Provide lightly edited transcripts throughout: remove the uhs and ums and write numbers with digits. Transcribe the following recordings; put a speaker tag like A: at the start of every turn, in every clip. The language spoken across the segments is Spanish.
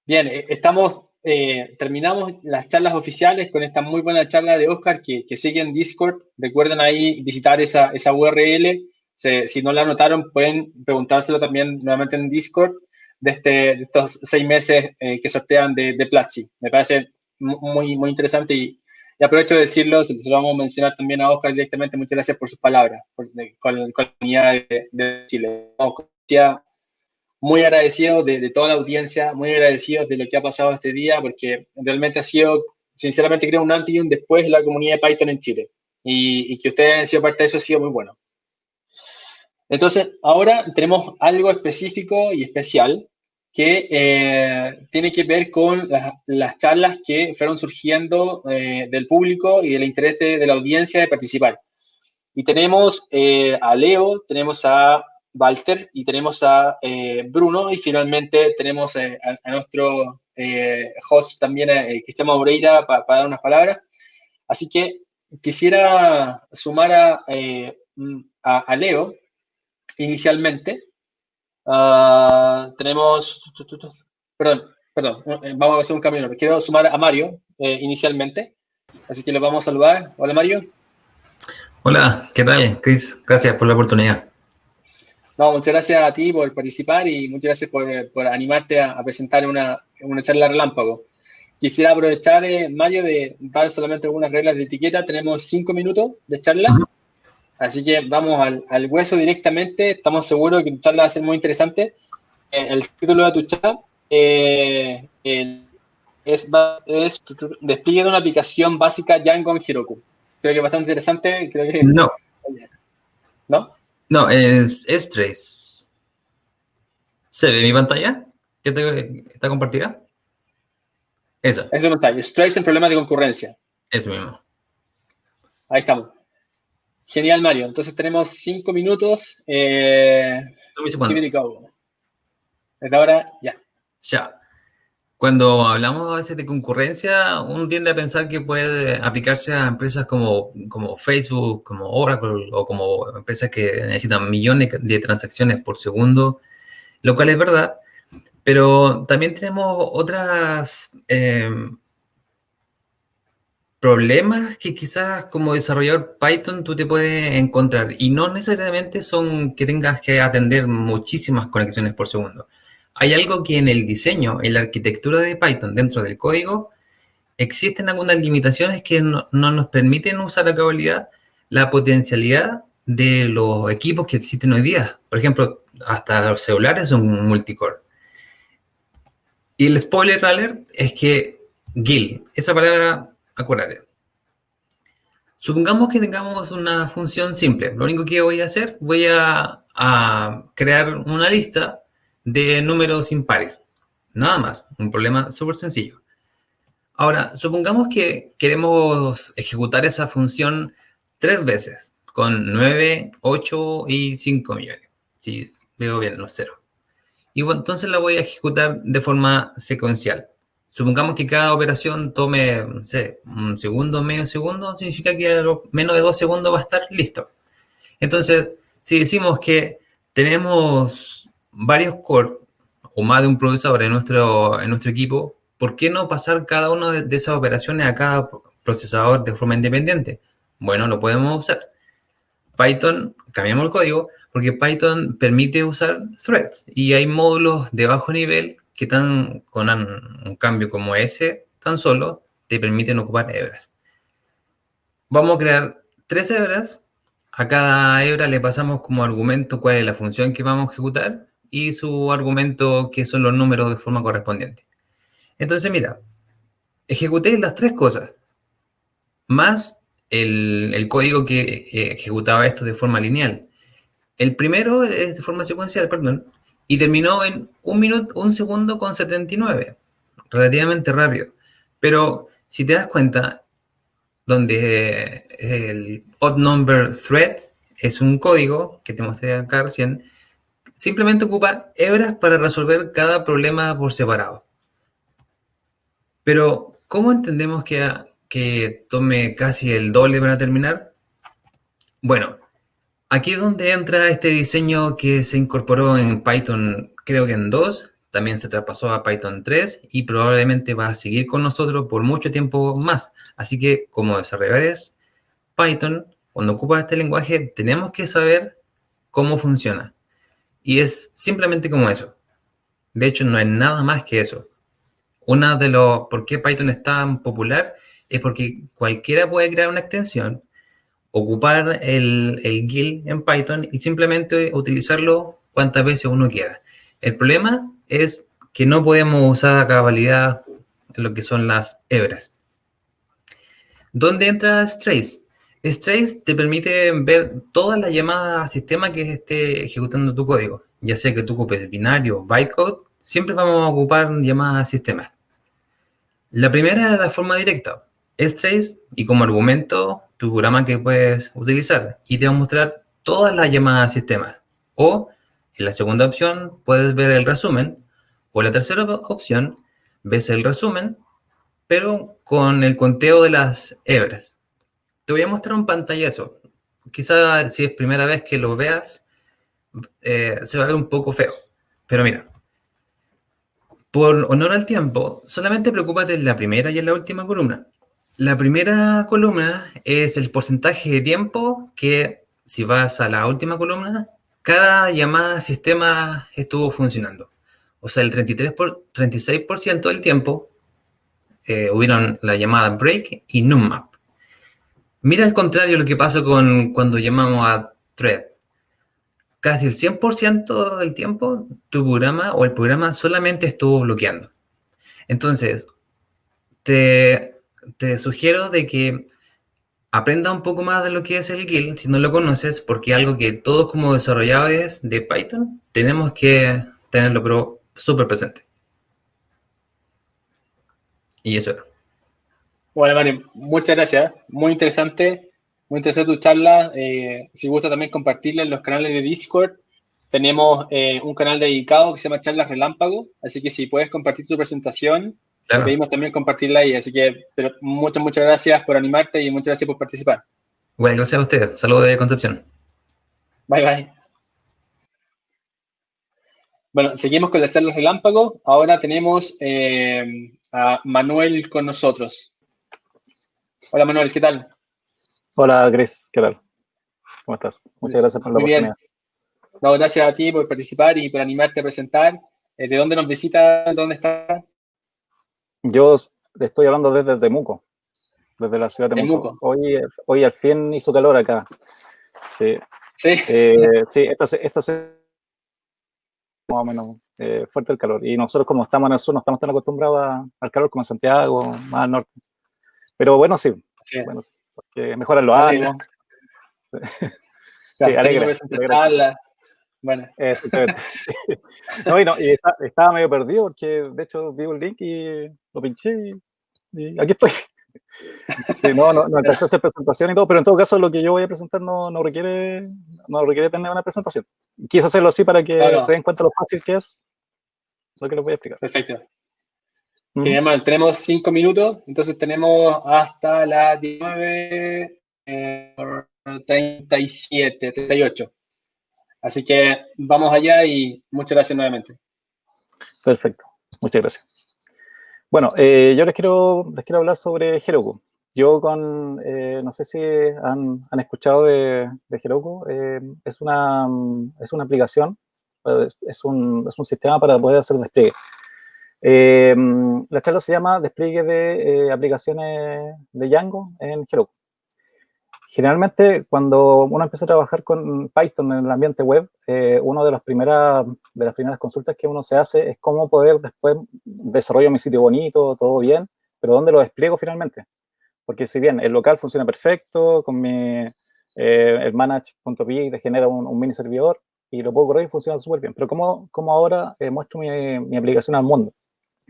A: Bien, terminamos las charlas oficiales con esta muy buena charla de Oscar que sigue en Discord. Recuerden ahí visitar esa URL. Si no la anotaron, pueden preguntárselo también nuevamente en Discord de estos 6 meses que sortean de Platzi. Me parece muy interesante y aprovecho de decirlo, se lo vamos a mencionar también a Oscar directamente. Muchas gracias por sus palabras con la comunidad de Chile. Muy agradecidos de toda la audiencia, muy agradecidos de lo que ha pasado este día, porque realmente ha sido, sinceramente creo, un antes y un después en la comunidad de Python en Chile. Y que ustedes han sido parte de eso ha sido muy bueno. Entonces, ahora tenemos algo específico y especial que tiene que ver con las charlas que fueron surgiendo del público y del interés de la audiencia de participar. Y tenemos a Leo, tenemos a Walter y tenemos a Bruno y finalmente tenemos a nuestro host también, Cristian Moreira, para dar unas palabras. Así que quisiera sumar a Leo inicialmente. Tenemos, perdón, vamos a hacer un cambio. Quiero sumar a Mario inicialmente, así que lo vamos a saludar. Hola Mario.
B: Hola, ¿qué tal, Chris? Gracias por la oportunidad.
A: No, muchas gracias a ti por participar y muchas gracias por animarte a presentar una charla relámpago. Quisiera aprovechar, Mario, de dar solamente algunas reglas de etiqueta. Tenemos 5 minutos de charla, así que vamos al hueso directamente. Estamos seguros que tu charla va a ser muy interesante. El título de tu charla es Despliegue de una aplicación básica Django en Heroku. Creo que es bastante interesante. Creo que,
B: No,
A: ¿no?
B: no, es Trace. ¿Se ve mi pantalla? ¿Está compartida? Eso,
A: Es un detalle. Strikes en problemas de concurrencia.
B: eso mismo.
A: Ahí estamos. Genial, Mario. Entonces tenemos 5 minutos.
B: No me hice
A: Give
B: cuándo.
A: it a go. Desde ahora, ya.
B: Ya. Cuando hablamos a veces de concurrencia, uno tiende a pensar que puede aplicarse a empresas como Facebook, como Oracle o como empresas que necesitan millones de transacciones por segundo, lo cual es verdad, pero también tenemos otras problemas que quizás como desarrollador Python tú te puedes encontrar y no necesariamente son que tengas que atender muchísimas conexiones por segundo. Hay algo que en el diseño, en la arquitectura de Python, dentro del código, existen algunas limitaciones que no nos permiten usar a cabalidad la potencialidad de los equipos que existen hoy día. Por ejemplo, hasta los celulares son multicore. Y el spoiler alert es que GIL, esa palabra, acuérdate. Supongamos que tengamos una función simple. Lo único que voy a hacer, voy a crear una lista de números impares. Nada más, un problema súper sencillo. Ahora, supongamos que queremos ejecutar esa función 3 veces, con 9, 8 y 5 millones. Si veo bien los ceros. Y bueno, entonces la voy a ejecutar de forma secuencial. Supongamos que cada operación tome, no sé, un segundo, medio segundo, significa que a menos de 2 segundos va a estar listo. Entonces, si decimos que tenemos varios cores o más de un procesador en nuestro equipo, ¿por qué no pasar cada una de esas operaciones a cada procesador de forma independiente? Bueno, lo podemos usar. Python, cambiamos el código, porque Python permite usar threads y hay módulos de bajo nivel que con un cambio como ese, tan solo te permiten ocupar hebras. Vamos a crear 3 hebras. A cada hebra le pasamos como argumento cuál es la función que vamos a ejecutar y su argumento que son los números de forma correspondiente. Entonces, mira, ejecuté las 3 cosas, más el código que ejecutaba esto de forma lineal. El primero es de forma secuencial, perdón, y terminó en 1 segundo con 79, relativamente rápido. Pero si te das cuenta, donde el odd number thread es un código que te mostré acá recién, simplemente ocupa hebras para resolver cada problema por separado. Pero, ¿cómo entendemos que tome casi el doble para terminar? Bueno, aquí es donde entra este diseño que se incorporó en Python, creo que en 2, también se traspasó a Python 3 y probablemente va a seguir con nosotros por mucho tiempo más. Así que como desarrolladores Python, cuando ocupas este lenguaje, tenemos que saber cómo funciona. Y es simplemente como eso. De hecho, no es nada más que eso. Una de los por qué Python es tan popular es porque cualquiera puede crear una extensión, ocupar el GIL en Python y simplemente utilizarlo cuantas veces uno quiera. El problema es que no podemos usar a cabalidad lo que son las hebras. ¿Dónde entra Strace? Strace te permite ver todas las llamadas a sistema que esté ejecutando tu código. Ya sea que tú ocupes binario o bytecode, siempre vamos a ocupar llamadas a sistema. La primera es la forma directa. Strace y como argumento tu programa que puedes utilizar y te va a mostrar todas las llamadas a sistemas. O en la segunda opción puedes ver el resumen. O en la tercera opción ves el resumen pero con el conteo de las hebras. Te voy a mostrar un pantallazo. Quizá si es primera vez que lo veas, se va a ver un poco feo. Pero mira, por honor al tiempo, solamente preocúpate en la primera y en la última columna. La primera columna es el porcentaje de tiempo que, si vas a la última columna, cada llamada a sistema estuvo funcionando. O sea, el 36% del tiempo hubieron la llamada break y nummap. Mira al contrario lo que pasa con cuando llamamos a thread. Casi el 100% del tiempo tu programa o el programa solamente estuvo bloqueando. Entonces, te sugiero de que aprenda un poco más de lo que es el GIL si no lo conoces, porque es algo que todos como desarrolladores de Python tenemos que tenerlo pero súper presente. Y eso era.
A: Bueno, Mario, muchas gracias. Muy interesante tu charla. Si gusta también compartirla en los canales de Discord. Tenemos un canal dedicado que se llama Charlas Relámpago, así que si puedes compartir tu presentación, te
B: Claro.
A: pedimos también compartirla ahí. Así que, pero muchas gracias por animarte y muchas gracias por participar.
B: Bueno, gracias a ustedes. Saludos de Concepción.
A: Bye, bye. Bueno, seguimos con las charlas relámpago. Ahora tenemos a Manuel con nosotros. Hola, Manuel, ¿qué tal?
C: Hola, Chris, ¿qué tal? ¿Cómo estás? Muchas gracias por la
A: Muy bien.
C: oportunidad.
A: No, gracias a ti por participar y por animarte a presentar. ¿De dónde nos visita? ¿Dónde está?
C: Yo te estoy hablando desde Temuco, desde la ciudad de Temuco.
A: Temuco.
C: Hoy al fin hizo calor acá. Sí.
A: Sí.
C: Sí, esta más o menos fuerte el calor. Y nosotros como estamos en el sur no estamos tan acostumbrados al calor como en Santiago, más al norte. Pero bueno, sí. Bueno, sí, porque mejoran los ánimos. Sí, alegre.
A: Bueno.
C: Exactamente. Sí. No, y estaba medio perdido porque de hecho vi un link y lo pinché y aquí estoy. Sí, no alcancé a hacer presentación y todo, pero en todo caso lo que yo voy a presentar no requiere tener una presentación. Quise hacerlo así para que se den cuenta lo fácil que es lo que les voy a explicar.
A: Perfecto. Genial, tenemos 5 minutos, entonces tenemos hasta las 19:37, 38. Así que vamos allá y muchas gracias nuevamente.
C: Perfecto, muchas gracias. Bueno, yo les quiero hablar sobre Heroku. Yo no sé si han escuchado de Heroku, es una aplicación, es un sistema para poder hacer despliegue. La charla se llama Despliegue de aplicaciones de Django en Heroku. Generalmente, cuando uno empieza a trabajar con Python en el ambiente web, una de las primeras consultas que uno se hace es cómo poder después desarrollar mi sitio bonito, todo bien, pero ¿dónde lo despliego finalmente? Porque si bien el local funciona perfecto, con el manage.py te genera un mini servidor y lo puedo correr y funciona súper bien, pero ¿cómo ahora muestro mi aplicación al mundo?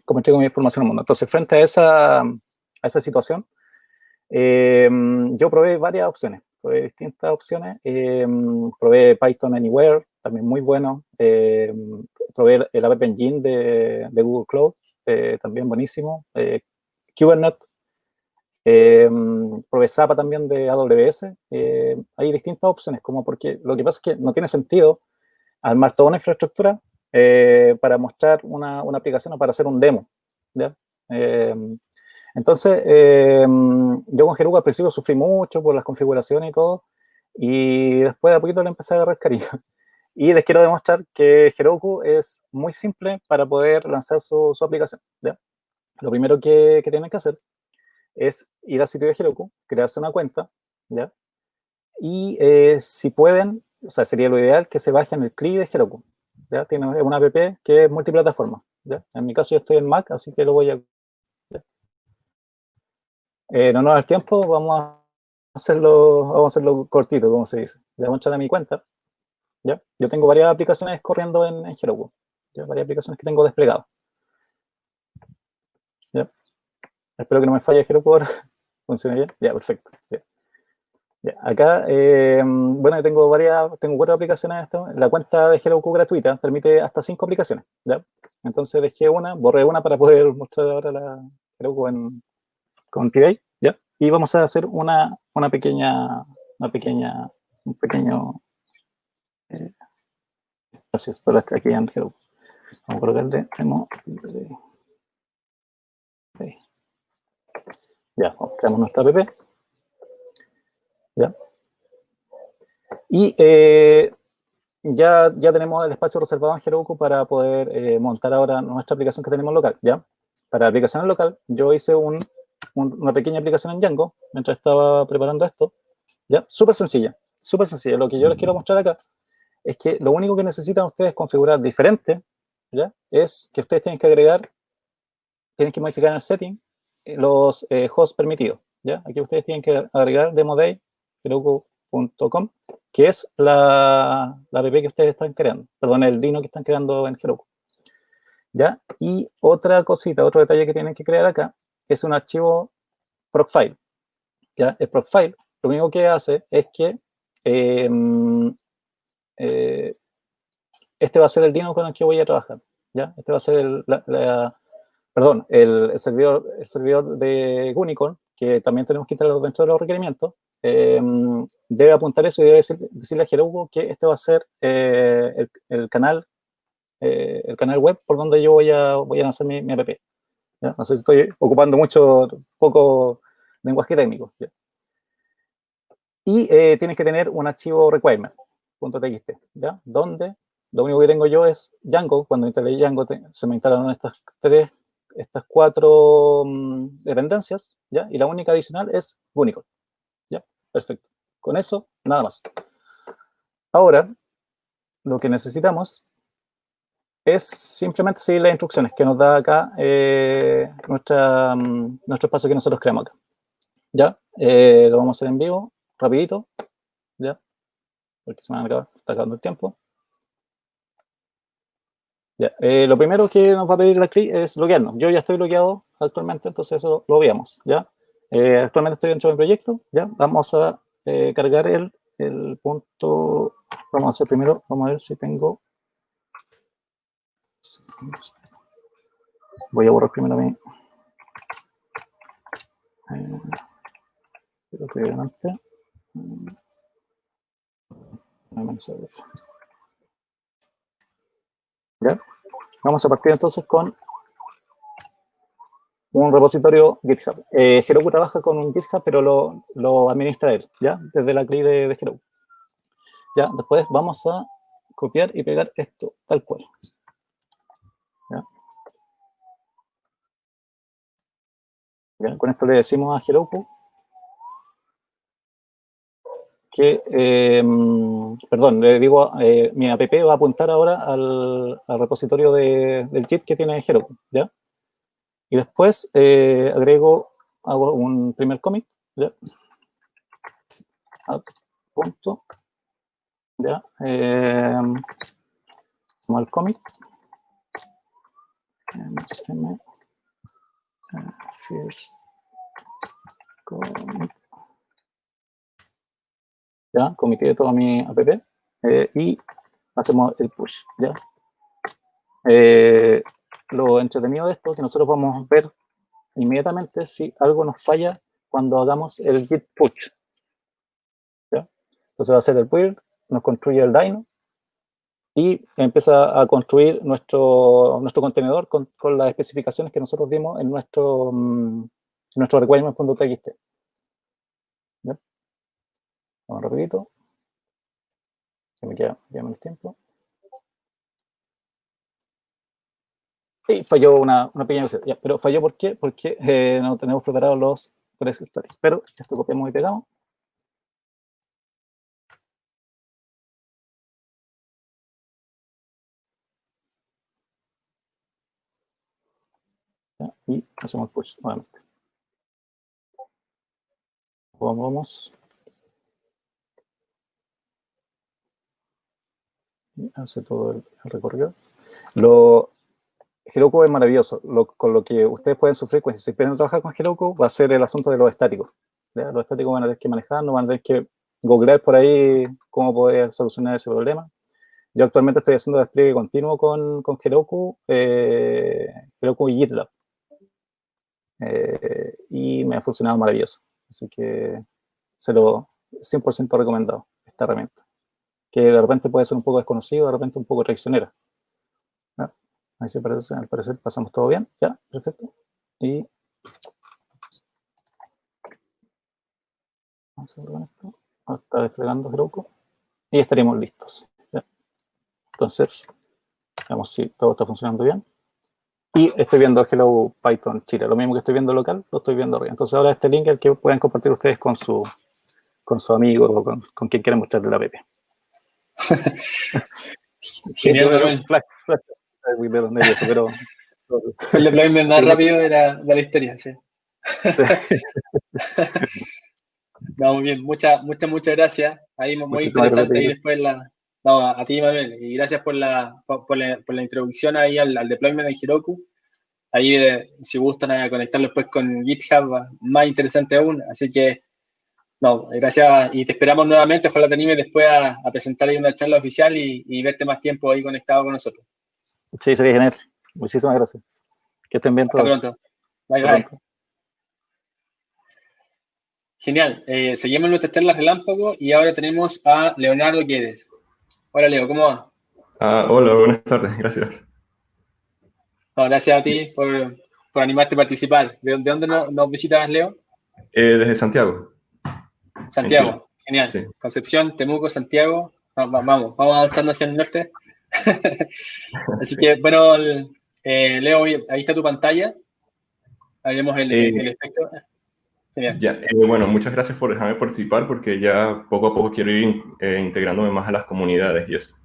C: ¿Cómo entrego mi información al mundo? Entonces, frente a esa situación, yo probé varias opciones, probé distintas opciones, probé Python Anywhere, también muy bueno, probé el App Engine de Google Cloud, también buenísimo, Kubernetes, probé Zappa también de AWS, hay distintas opciones, como porque lo que pasa es que no tiene sentido armar toda una infraestructura para mostrar una aplicación o para hacer un demo, ¿ya? Entonces, yo con Heroku al principio sufrí mucho por las configuraciones y todo, y después de a poquito le empecé a agarrar cariño. Y les quiero demostrar que Heroku es muy simple para poder lanzar su aplicación, ¿ya? Lo primero que tienen que hacer es ir al sitio de Heroku, crearse una cuenta, ¿ya? Y si pueden, o sea, sería lo ideal que se bajen el CLI de Heroku, ¿ya? Tiene una app que es multiplataforma, ¿ya? En mi caso yo estoy en Mac, así que lo voy a... no nos da el tiempo, vamos a hacerlo cortito, como se dice. Le voy a entrar a mi cuenta, ¿ya? Yo tengo varias aplicaciones corriendo en Heroku, ¿ya? Varias aplicaciones que tengo desplegadas, ¿ya? Espero que no me falle Heroku ahora. ¿Funciona bien? Ya, perfecto. Ya. Ya. Acá, bueno, tengo 4 aplicaciones de esto. La cuenta de Heroku gratuita permite hasta 5 aplicaciones, ¿ya? Entonces dejé borré una para poder mostrar ahora la Heroku con Tibay, ¿ya? Y vamos a hacer un pequeño espacio para aquí en Heroku. Vamos a colocarle demo. Ya, creamos nuestra app. ¿Ya? Y ya tenemos el espacio reservado en Heroku para poder montar ahora nuestra aplicación que tenemos local, ¿ya? Para aplicación local, yo hice una pequeña aplicación en Django mientras estaba preparando esto, ¿ya? Súper sencilla, súper sencilla. Lo que yo les quiero mostrar acá es que lo único que necesitan ustedes configurar diferente, ¿ya? Es que ustedes tienen que modificar en el setting los hosts permitidos, ¿ya? Aquí ustedes tienen que agregar demoday heroku.com, que es la app que ustedes están creando, perdón, el Dino que están creando en Heroku, ¿ya? Y otra cosita, otro detalle que tienen que crear acá es un archivo procfile, ¿ya? El procfile lo único que hace es que este va a ser el Dino con el que voy a trabajar, ¿ya? Este va a ser el servidor de Unicorn, que también tenemos que instalarlo dentro de los requerimientos, debe apuntar eso y debe decirle a Heroku que este va a ser el canal web por donde yo voy a lanzar mi app. ¿Ya? No sé si estoy ocupando poco lenguaje técnico, ¿ya? Y tienes que tener un archivo requirement.txt, ¿ya? Donde lo único que tengo yo es Django. Cuando instalé Django se me instalaron estas 4 dependencias, ¿ya? Y la única adicional es Unicorn, ¿ya? Perfecto. Con eso, nada más. Ahora, lo que necesitamos es simplemente seguir las instrucciones que nos da acá nuestro espacio que nosotros creamos acá, ¿ya? Lo vamos a hacer en vivo, rapidito, ¿ya? Porque se me está acabando el tiempo. Ya, lo primero que nos va a pedir la CLI es loguearnos. Yo ya estoy logueado actualmente, entonces eso lo veamos, ¿ya? Actualmente estoy dentro del proyecto, ¿ya? Vamos a cargar el punto. Vamos a hacer primero, vamos a ver si tengo. Voy a borrar primero mi. Creo que delante. ¿Ya? Vamos a partir entonces con un repositorio GitHub. Heroku trabaja con un GitHub, pero lo administra él, ¿ya? Desde la CLI de Heroku. Ya, después vamos a copiar y pegar esto tal cual. ¿Ya? ¿Ya? Con esto le decimos a Heroku que, perdón, le digo, mi app va a apuntar ahora al repositorio del Git que tiene Heroku, ¿ya? Y después hago un primer commit, ¿ya? Punto, ¿ya? Como el commit. First commit. ¿Ya? Comité toda mi app y hacemos el push, ¿ya? Lo entretenido de esto es que nosotros vamos a ver inmediatamente si algo nos falla cuando hagamos el git push, ¿ya? Entonces va a ser el build, nos construye el Dino, y empieza a construir nuestro contenedor con las especificaciones que nosotros dimos en nuestro requirements.txt. ¿Ya? Vamos rapidito. Se me queda menos tiempo. Y falló una pequeña cosa. Ya, pero falló ¿por qué? Porque no tenemos preparados los press static. Pero esto copiamos y pegamos. ¿Ya? Y hacemos push nuevamente. Vamos. Y hace todo el recorrido. Heroku es maravilloso. Con lo que ustedes pueden sufrir, si quieren trabajar con Heroku, va a ser el asunto de los estáticos. ¿Ya? Los estáticos van a tener que manejar, no van a tener que googlear por ahí cómo poder solucionar ese problema. Yo actualmente estoy haciendo despliegue continuo con Heroku, Heroku y GitLab. Y me ha funcionado maravilloso. Así que se lo 100% recomendado, esta herramienta. Que de repente puede ser un poco desconocido, de repente un poco traicionera. ¿No? Ahí se parece, al parecer pasamos todo bien. Ya, perfecto. Y vamos a ver con esto. Ahora está desplegando Heroku. Y estaríamos listos. ¿Ya? Entonces, veamos si todo está funcionando bien. Y estoy viendo Hello Python Chile. Lo mismo que estoy viendo local, lo estoy viendo arriba. Entonces ahora este link es el que pueden compartir ustedes con su amigo o con quien quieran mostrarle la app.
A: Genial, Manuel.
C: Pero
A: el deployment más rápido de la historia, sí.
C: Sí.
A: No, muy bien, muchas gracias. Ahí muy interesante ahí después a ti, Manuel, y gracias por la introducción ahí al deployment de Heroku. Ahí, si gustan conectarlo después con GitHub, más interesante aún. Así que, no, gracias y te esperamos nuevamente. Ojalá te animes después a presentar ahí una charla oficial y verte más tiempo ahí conectado con nosotros.
C: Sí, sería genial. Muchísimas gracias. Que estén bien todos.
A: Hasta pronto. Bye. Genial. Seguimos nuestra charla relámpago y ahora tenemos a Leonardo Guedes. Hola, Leo, ¿cómo va?
D: Hola, buenas tardes, gracias.
A: No, gracias a ti por animarte a participar. ¿De dónde nos visitas, Leo?
D: Desde Santiago.
A: Santiago, genial.
D: Sí.
A: Concepción, Temuco, Santiago. Vamos avanzando hacia el norte. Así que, bueno, Leo, ahí está tu pantalla. Ahí vemos el espectro.
D: Ya, bueno, muchas gracias por dejarme participar porque ya poco a poco quiero ir integrándome más a las comunidades y eso.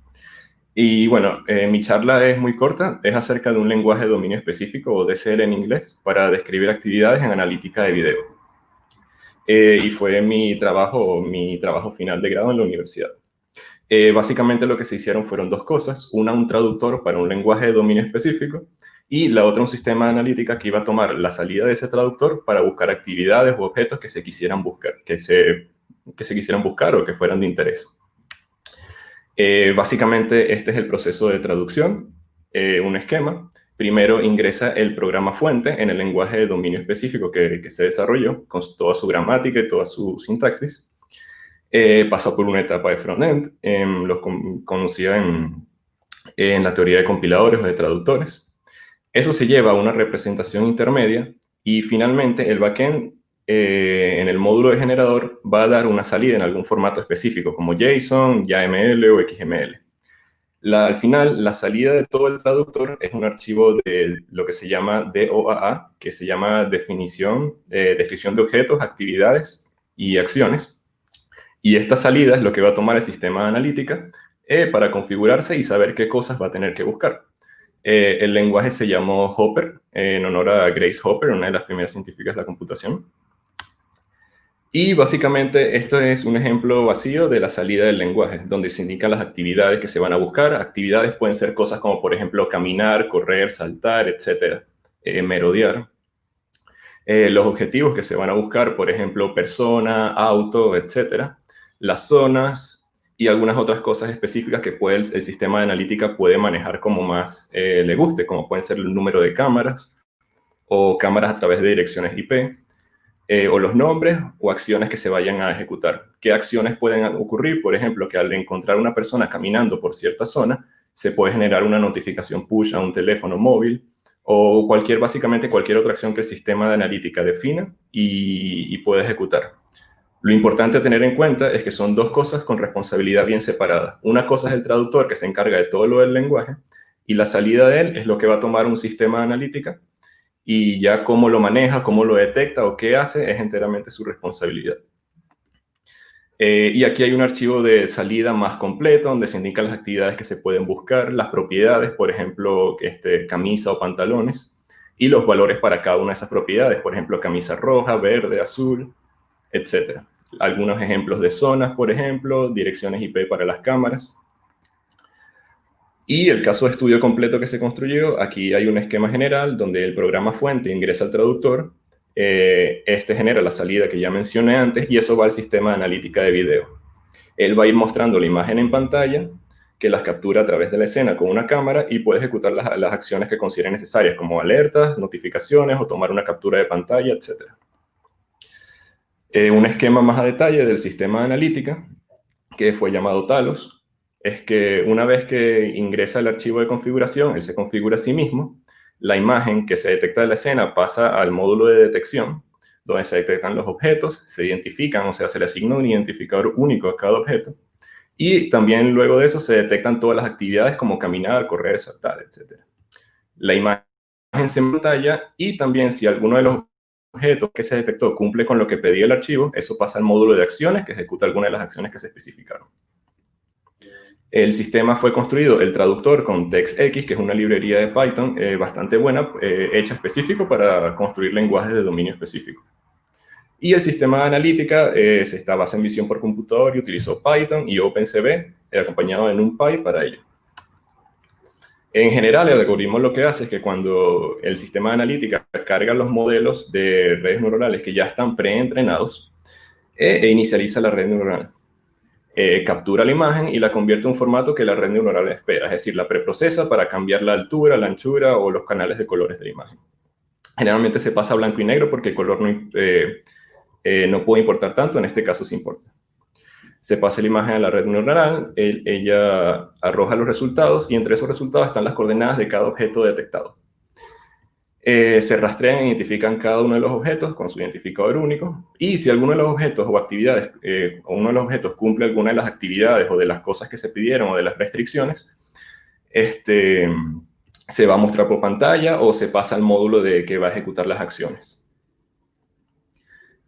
D: Y bueno, mi charla es muy corta, es acerca de un lenguaje de dominio específico o DCL en inglés para describir actividades en analítica de video. Y fue mi trabajo final de grado en la universidad. Básicamente lo que se hicieron fueron dos cosas, una un traductor para un lenguaje de dominio específico y la otra un sistema de analítica que iba a tomar la salida de ese traductor para buscar actividades u objetos que se quisieran buscar, que se quisieran buscar o que fueran de interés. Básicamente este es el proceso de traducción, un esquema. Primero ingresa el programa fuente en el lenguaje de dominio específico que se desarrolló, con toda su gramática y toda su sintaxis. Pasó por una etapa de frontend, conocida en la teoría de compiladores o de traductores. Eso se lleva a una representación intermedia y finalmente el backend en el módulo de generador va a dar una salida en algún formato específico como JSON, YAML o XML. Al final, la salida de todo el traductor es un archivo de lo que se llama DOAA, que se llama descripción de objetos, actividades y acciones. Y esta salida es lo que va a tomar el sistema de analítica para configurarse y saber qué cosas va a tener que buscar. El lenguaje se llamó Hopper, en honor a Grace Hopper, una de las primeras científicas de la computación. Y básicamente esto es un ejemplo vacío de la salida del lenguaje, donde se indican las actividades que se van a buscar. Actividades pueden ser cosas como, por ejemplo, caminar, correr, saltar, etc. Merodear. Los objetivos que se van a buscar, por ejemplo, persona, auto, etc. Las zonas y algunas otras cosas específicas que el sistema de analítica puede manejar como más le guste, como pueden ser el número de cámaras o cámaras a través de direcciones IP, o los nombres o acciones que se vayan a ejecutar. ¿Qué acciones pueden ocurrir? Por ejemplo, que al encontrar una persona caminando por cierta zona, se puede generar una notificación push a un teléfono móvil, o básicamente cualquier otra acción que el sistema de analítica defina y puede ejecutar. Lo importante a tener en cuenta es que son dos cosas con responsabilidad bien separada. Una cosa es el traductor, que se encarga de todo lo del lenguaje, y la salida de él es lo que va a tomar un sistema de analítica, y ya cómo lo maneja, cómo lo detecta o qué hace es enteramente su responsabilidad. Y aquí hay un archivo de salida más completo donde se indican las actividades que se pueden buscar, las propiedades, por ejemplo, camisa o pantalones, y los valores para cada una de esas propiedades, por ejemplo, camisa roja, verde, azul, etc. Algunos ejemplos de zonas, por ejemplo, direcciones IP para las cámaras. Y el caso de estudio completo que se construyó, aquí hay un esquema general donde el programa fuente ingresa al traductor, genera la salida que ya mencioné antes y eso va al sistema de analítica de video. Él va a ir mostrando la imagen en pantalla, que las captura a través de la escena con una cámara y puede ejecutar las acciones que considere necesarias, como alertas, notificaciones o tomar una captura de pantalla, etc. Un esquema más a detalle del sistema de analítica, que fue llamado Talos, es que una vez que ingresa el archivo de configuración, él se configura a sí mismo, la imagen que se detecta de la escena pasa al módulo de detección, donde se detectan los objetos, se identifican, o sea, se le asigna un identificador único a cada objeto, y también luego de eso se detectan todas las actividades como caminar, correr, saltar, etc. La imagen se pantalla y también si alguno de los objetos que se detectó cumple con lo que pedía el archivo, eso pasa al módulo de acciones que ejecuta alguna de las acciones que se especificaron. El sistema fue construido, el traductor, con TextX, que es una librería de Python bastante buena, hecha específico para construir lenguajes de dominio específico. Y el sistema de analítica se está basado en visión por computador y utilizó Python y OpenCV, acompañado de NumPy para ello. En general, el algoritmo lo que hace es que cuando el sistema de analítica carga los modelos de redes neuronales que ya están preentrenados, inicializa la red neuronal. Captura la imagen y la convierte en un formato que la red neuronal espera, es decir, la preprocesa para cambiar la altura, la anchura o los canales de colores de la imagen. Generalmente se pasa a blanco y negro porque el color no puede importar tanto, en este caso sí importa. Se pasa la imagen a la red neuronal, ella arroja los resultados y entre esos resultados están las coordenadas de cada objeto detectado. Se rastrean e identifican cada uno de los objetos con su identificador único y si alguno de los objetos o actividades o uno de los objetos cumple alguna de las actividades o de las cosas que se pidieron o de las restricciones, se va a mostrar por pantalla o se pasa al módulo que va a ejecutar las acciones.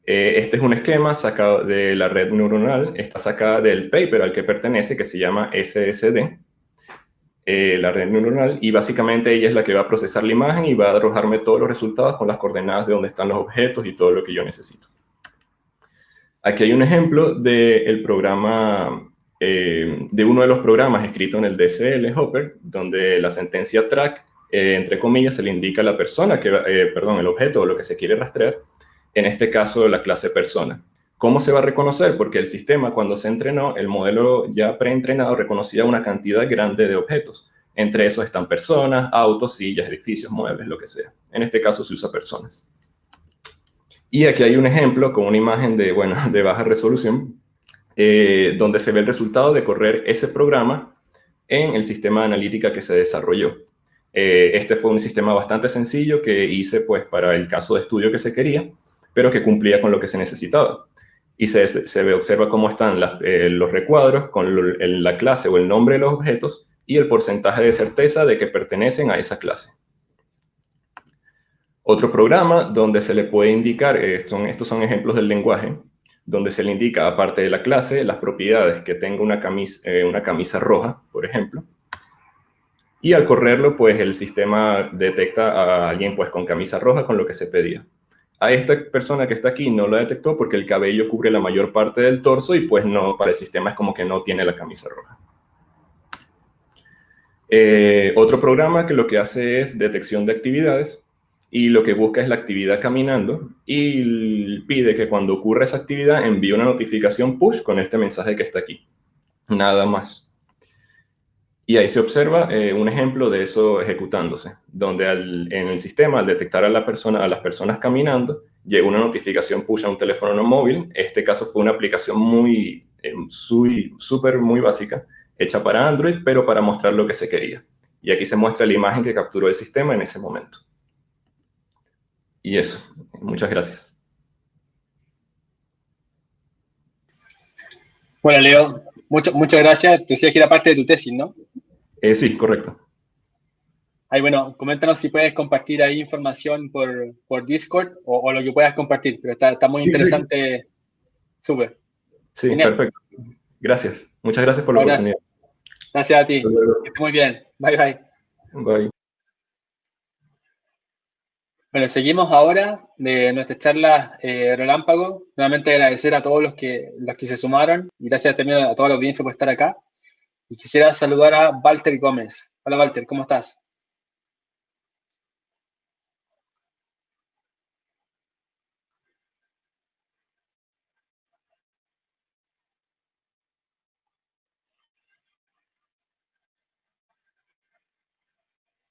D: Este es un esquema sacado de la red neuronal, está sacada del paper al que pertenece, que se llama SSD, la red neuronal, y básicamente ella es la que va a procesar la imagen y va a arrojarme todos los resultados con las coordenadas de dónde están los objetos y todo lo que yo necesito. Aquí hay un ejemplo del programa, de uno de los programas escrito en el DSL Hopper, donde la sentencia track, entre comillas, se le indica a la persona, el objeto o lo que se quiere rastrear, en este caso la clase persona. ¿Cómo se va a reconocer? Porque el sistema, cuando se entrenó, el modelo ya preentrenado reconocía una cantidad grande de objetos. Entre esos están personas, autos, sillas, edificios, muebles, lo que sea. En este caso se usa personas. Y aquí hay un ejemplo con una imagen de baja resolución, donde se ve el resultado de correr ese programa en el sistema de analítica que se desarrolló. Este fue un sistema bastante sencillo que hice pues, para el caso de estudio que se quería, pero que cumplía con lo que se necesitaba. Y se observa cómo están los recuadros con la clase o el nombre de los objetos y el porcentaje de certeza de que pertenecen a esa clase. Otro programa donde se le puede indicar, estos son ejemplos del lenguaje, donde se le indica, aparte de la clase, las propiedades que tenga una camisa roja, por ejemplo. Y al correrlo, pues el sistema detecta a alguien pues, con camisa roja con lo que se pedía. A esta persona que está aquí no lo detectó porque el cabello cubre la mayor parte del torso y pues no, para el sistema es como que no tiene la camisa roja. Otro programa que lo que hace es detección de actividades y lo que busca es la actividad caminando y pide que cuando ocurra esa actividad envíe una notificación push con este mensaje que está aquí. Nada más. Y ahí se observa un ejemplo de eso ejecutándose, donde en el sistema, al detectar a las personas caminando, llega una notificación push a un teléfono no móvil. Este caso fue una aplicación muy básica, hecha para Android, pero para mostrar lo que se quería. Y aquí se muestra la imagen que capturó el sistema en ese momento. Y eso, muchas gracias.
A: Bueno, Leo, muchas gracias. Tú decías que era parte de tu tesis, ¿no?
D: Sí, correcto.
A: Ahí, bueno, coméntanos si puedes compartir ahí información por Discord o lo que puedas compartir, pero está muy interesante. Súper.
D: Sí,
A: Genial.
D: perfecto. Gracias. Muchas gracias por la oportunidad.
A: Gracias a ti. Que estés muy bien. Bye, bye.
D: Bye.
A: Bueno, seguimos ahora de nuestra charla relámpago. Nuevamente agradecer a todos los que se sumaron y gracias también a toda la audiencia por estar acá. Y quisiera saludar a Walter Gómez. Hola, Walter, ¿cómo estás?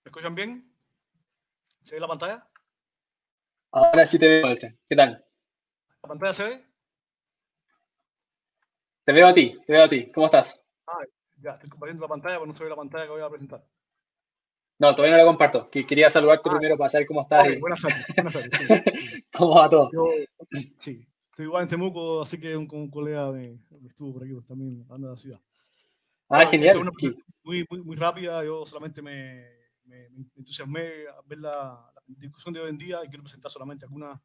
E: ¿Me escuchan bien? ¿Se ve la pantalla?
A: Ahora sí te veo, Walter. ¿Qué tal?
E: ¿La pantalla se ve?
A: Te veo a ti. ¿Cómo estás?
E: Ya, estoy compartiendo la pantalla, pero no se ve la pantalla que voy a presentar.
A: No, todavía no la comparto. Quería saludarte primero para saber cómo estás.
E: Okay, buenas tardes. Sí.
A: ¿Cómo va todo?
E: Sí, estoy igual en Temuco, así que un colega me estuvo por aquí pues, también hablando de la ciudad.
A: Genial.
E: Esto es una muy rápida. Yo solamente me entusiasmé a ver la discusión de hoy en día y quiero presentar solamente una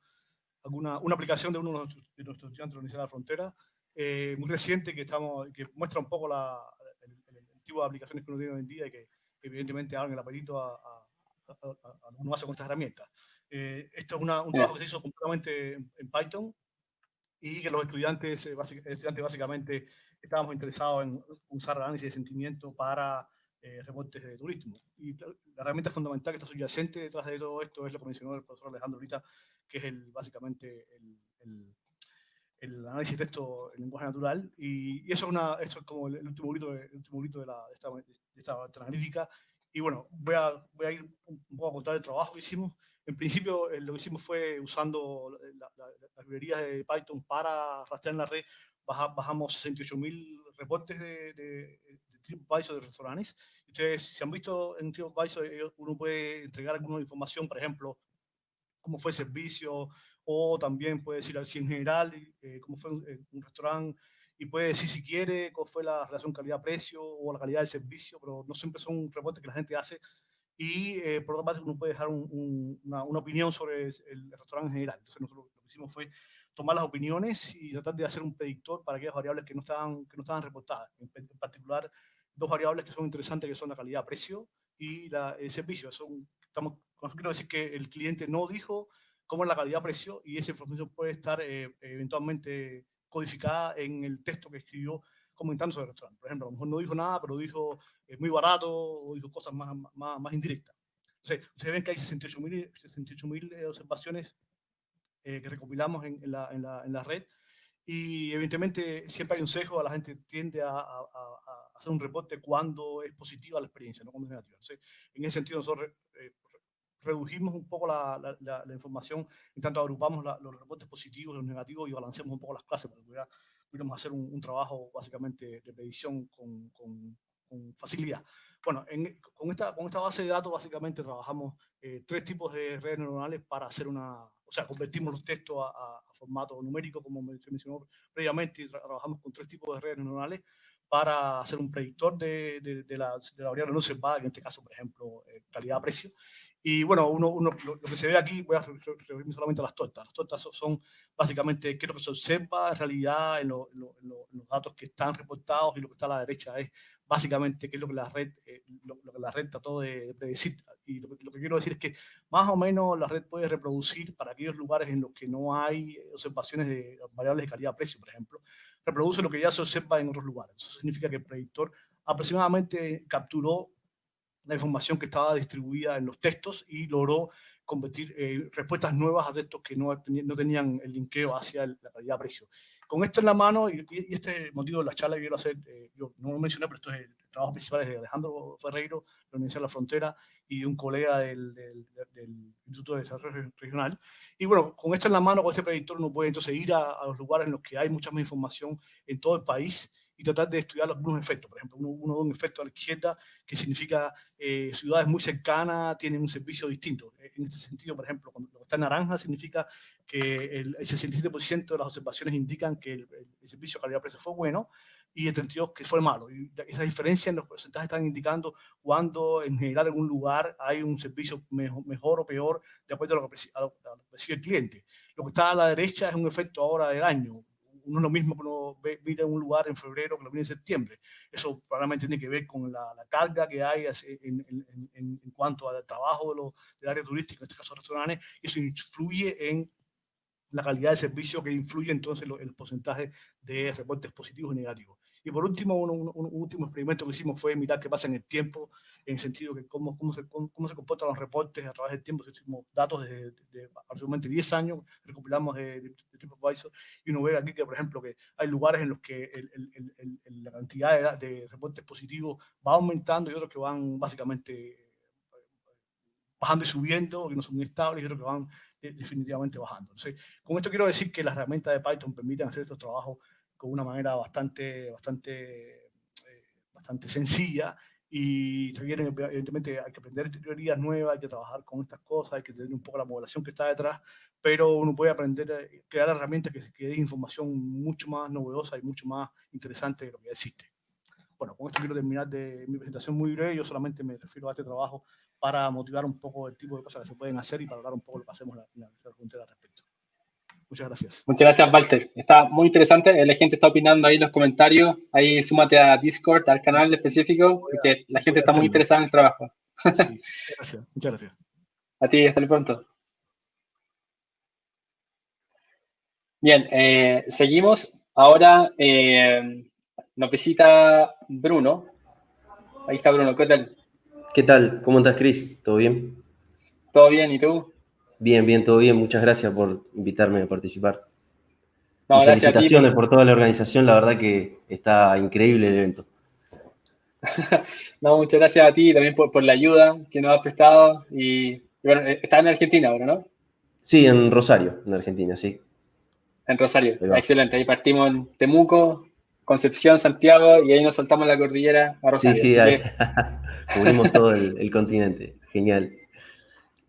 E: aplicación de uno de nuestros estudiantes de la Universidad de la Frontera, muy reciente, que muestra un poco el tipo de aplicaciones que uno tiene hoy en día y que evidentemente abren el apetito a lo que uno hace con estas herramientas. Esto es un trabajo que se hizo completamente en Python y que los estudiantes básicamente estábamos interesados en usar análisis de sentimiento para reportes de turismo. Y la herramienta fundamental que está subyacente detrás de todo esto es lo que mencionó el profesor Alejandro ahorita, que es básicamente el análisis de texto en lenguaje natural. Y eso es como el último grito de esta analítica. Y bueno, voy a ir un poco a contar el trabajo que hicimos. En principio, lo que hicimos fue usando las librerías de Python para rastrear en la red. Bajamos 68.000 reportes de TripAdvisor de restaurantes. Ustedes, si han visto en TripAdvisor, uno puede entregar alguna información, por ejemplo, cómo fue el servicio, o también puede decir así en general cómo fue un restaurante, y puede decir si quiere cómo fue la relación calidad-precio o la calidad del servicio, pero no siempre son reportes que la gente hace. Y por otra parte, uno puede dejar una opinión sobre el restaurante en general. Entonces, nosotros lo que hicimos fue tomar las opiniones y tratar de hacer un predictor para aquellas variables que no estaban reportadas. En particular, dos variables que son interesantes, que son la calidad-precio y el servicio. Quiero decir que el cliente no dijo cómo es la calidad-precio y esa información puede estar eventualmente codificada en el texto que escribió comentando sobre el restaurante. Por ejemplo, a lo mejor no dijo nada, pero dijo muy barato o dijo cosas más indirectas. Entonces, ustedes ven que hay 68.000 observaciones que recopilamos en la red, y evidentemente siempre hay un sesgo. A la gente tiende a hacer un reporte cuando es positiva la experiencia, no cuando es negativa. Entonces, en ese sentido, nosotros redujimos un poco la información, en tanto agrupamos los reportes positivos y los negativos y balanceamos un poco las clases para que pudiéramos hacer un trabajo básicamente de predicción con facilidad. Bueno, con esta base de datos básicamente trabajamos tres tipos de redes neuronales para hacer convertimos los textos a formato numérico, como mencionó previamente, y trabajamos con tres tipos de redes neuronales para hacer un predictor de la variable no observada, en este caso, por ejemplo, calidad-precio. Y bueno, lo que se ve aquí, voy a referirme solamente a las tortas. Las tortas son básicamente qué es lo que se observa en realidad en los datos que están reportados, y lo que está a la derecha es básicamente qué es lo que la red trató de predecir. Y lo que quiero decir es que más o menos la red puede reproducir para aquellos lugares en los que no hay observaciones de variables de calidad-precio, por ejemplo, reproduce lo que ya se observa en otros lugares. Eso significa que el predictor aproximadamente capturó la información que estaba distribuida en los textos y logró convertir respuestas nuevas a textos que no tenían el linkeo hacia la calidad-precio. Con esto en la mano, y este es el motivo de la charla que quiero hacer, yo no lo mencioné, pero esto es el trabajo principal de Alejandro Ferreiro, de la Universidad de la Frontera, y de un colega del Instituto de Desarrollo Regional. Y bueno, con esto en la mano, con este predictor, uno puede entonces ir a los lugares en los que hay mucha más información en todo el país y tratar de estudiar algunos efectos. Por ejemplo, uno de un efecto a la izquierda que significa ciudades muy cercanas tienen un servicio distinto. En este sentido, por ejemplo, cuando está en naranja significa que el 67% de las observaciones indican que el servicio calidad-precio fue bueno y el 32% que fue malo. Y esa diferencia en los porcentajes están indicando cuando en general en un lugar hay un servicio mejor o peor de acuerdo a lo que percibe el cliente. Lo que está a la derecha es un efecto ahora del año. No es lo mismo que uno mira en un lugar en febrero que lo mira en septiembre. Eso probablemente tiene que ver con la carga que hay en cuanto al trabajo del área turística, en este caso restaurantes, y eso influye en la calidad de servicio, que influye entonces en el porcentaje de reportes positivos y negativos. Y por último, un último experimento que hicimos fue mirar qué pasa en el tiempo, en el sentido de cómo se comportan los reportes a través del tiempo. Hicimos datos de aproximadamente 10 años, recopilamos de TripAdvisor, y uno ve aquí que, por ejemplo, que hay lugares en los que la cantidad de reportes positivos va aumentando y otros que van básicamente bajando y subiendo, que no son muy estables, y otros que van definitivamente bajando. Entonces, con esto quiero decir que las herramientas de Python permiten hacer estos trabajos con una manera bastante sencilla, y requieren, evidentemente, hay que aprender teorías nuevas, hay que trabajar con estas cosas, hay que tener un poco la modelación que está detrás, pero uno puede aprender a crear herramientas que den información mucho más novedosa y mucho más interesante de lo que ya existe. Bueno, con esto quiero terminar de mi presentación muy breve. Yo solamente me refiero a este trabajo para motivar un poco el tipo de cosas que se pueden hacer y para hablar un poco de lo que hacemos en la frontera al respecto. Muchas gracias.
A: Muchas gracias, Walter. Está muy interesante. La gente está opinando ahí en los comentarios. Ahí súmate a Discord, al canal específico, porque la gente está muy interesada en el trabajo.
E: Sí, gracias. Muchas gracias.
A: A ti, hasta pronto. Bien, seguimos. Ahora nos visita Bruno. Ahí está Bruno, ¿qué tal?
F: ¿Qué tal? ¿Cómo estás, Chris? ¿Todo bien?
A: ¿Todo bien? ¿Y tú?
F: Bien, bien, todo bien. Muchas gracias por invitarme a participar.
A: No,
F: y
A: gracias
F: felicitaciones
A: a ti
F: por toda la organización. La verdad que está increíble el evento.
A: No, muchas gracias a ti también por la ayuda que nos has prestado. Y bueno, estás en Argentina ahora, ¿no?
F: Sí, en Rosario, en Argentina, sí.
A: En Rosario, excelente. Ahí partimos en Temuco, Concepción, Santiago, y ahí nos saltamos la cordillera a Rosario.
F: Sí,
A: así que...
F: cubrimos todo el continente. Genial.